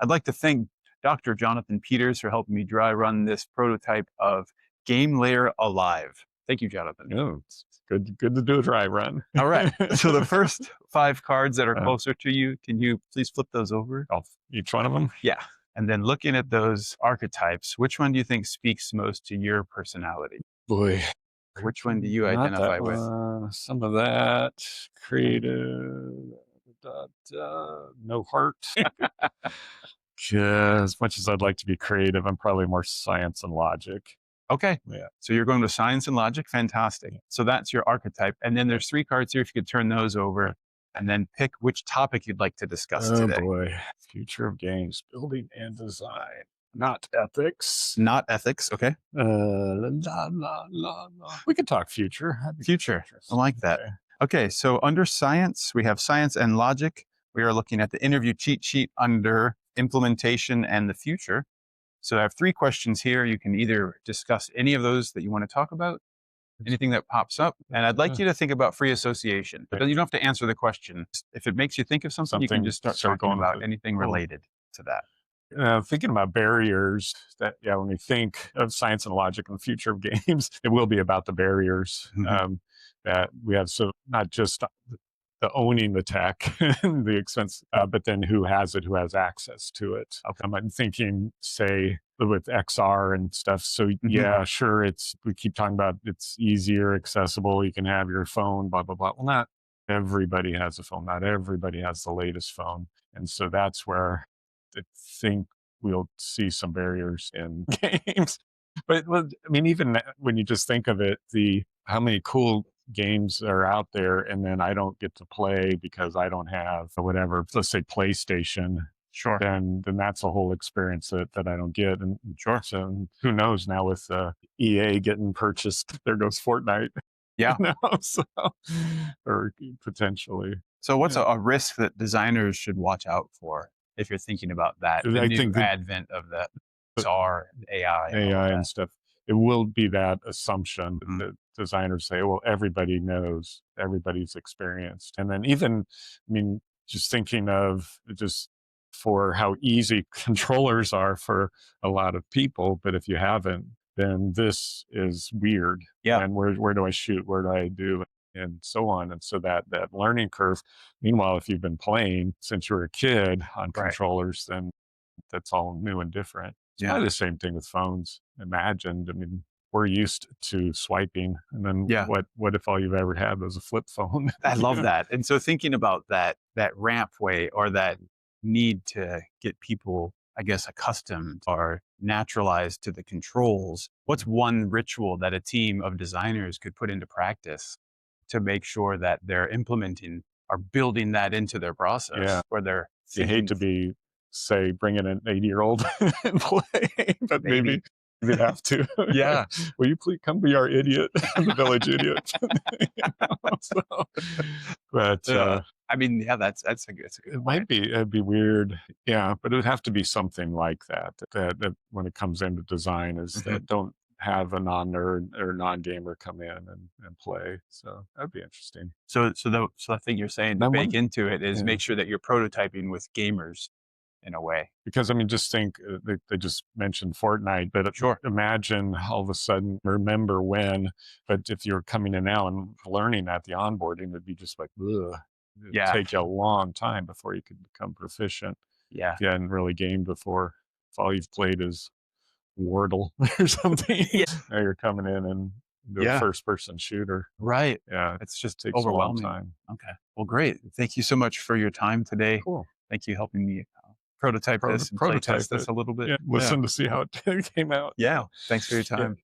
I'd like to thank Dr. Jonathan Peters for helping me dry run this prototype of GAMELAYER Alive. Thank you, Jonathan. Oh, it's good to do a dry run. All right. So the first 5 cards that are Uh, closer to you, can you please flip those over? Each one of them? Yeah. And then looking at those archetypes, which one do you think speaks most to your personality? Boy. Which one do you Not identify that with? one. Some of that. Creative. No heart. As much as I'd like to be creative, I'm probably more science and logic. Okay. Yeah. So you're going to science and logic. Fantastic. So that's your archetype. And then there's 3 cards here. If you could turn those over and then pick which topic you'd like to discuss today. Oh boy. Future of games, building and design. Not ethics. Not ethics. Okay. We could talk future. Future. I like that. Okay. So under science, we have science and logic. We are looking at the interview cheat sheet under implementation and the future. So I have 3 questions here. You can either discuss any of those that you want to talk about, anything that pops up. And I'd like you to think about free association. But you don't have to answer the question. If it makes you think of something, you can just start talking about anything related to that. Thinking about barriers that, when we think of science and logic and the future of games, it will be about the barriers that we have. So not just the owning the tech, the expense, but then who has it, who has access to it. Okay. I'm thinking, say, with XR and stuff. So yeah, sure, we keep talking about it's easier, accessible, you can have your phone, blah, blah, blah. Well, not everybody has a phone. Not everybody has the latest phone. And so that's where I think we'll see some barriers in games. But I mean, even when you just think of it, how many cool games are out there, and then I don't get to play because I don't have whatever, let's say PlayStation. Sure. Then that's a whole experience that I don't get. And sure. So who knows now with EA getting purchased, there goes Fortnite. Yeah. So, or potentially. So what's a risk that designers should watch out for if you're thinking about that? The new advent of that XR, AI and stuff. It will be that assumption that designers say, well, everybody knows, everybody's experienced. And then even, I mean, just thinking of just for how easy controllers are for a lot of people, but if you haven't, then this is weird. Yeah. And where do I shoot? Where do I do? And so on. And so that learning curve, meanwhile, if you've been playing since you were a kid on controllers, then that's all new and different. It's probably the same thing with phones. Imagined, I mean, we're used to swiping, and then what if all you've ever had was a flip phone? I love that. And so thinking about that ramp way, or that need to get people, I guess, accustomed or naturalized to the controls, what's one ritual that a team of designers could put into practice to make sure that they're implementing or building that into their process? Where they're you hate to be, say, bringing an 80-year-old and play, but maybe we have to. Yeah. Will you please come be our idiot, the village idiot? But I mean, that's a good point. It'd be weird. Yeah, but it would have to be something like that when it comes into design is that don't have a non-nerd or non-gamer come in and play. So that'd be interesting. So I think you're saying to bake into it is make sure that you're prototyping with gamers in a way. Because I mean, just think, they just mentioned Fortnite, but imagine all of a sudden, remember when, but if you're coming in now and learning at the onboarding, it'd be just like, ugh. It'd take you a long time before you could become proficient. Yeah. If you hadn't really gamed before. If all you've played is Wordle or something, now you're coming in and do a first-person shooter. Right. Yeah. It's just takes overwhelming. a long time. Okay. Well, great. Thank you so much for your time today. Cool. Thank you helping me prototype this and play test this a little bit. Listen to see how it came out. Yeah. Thanks for your time.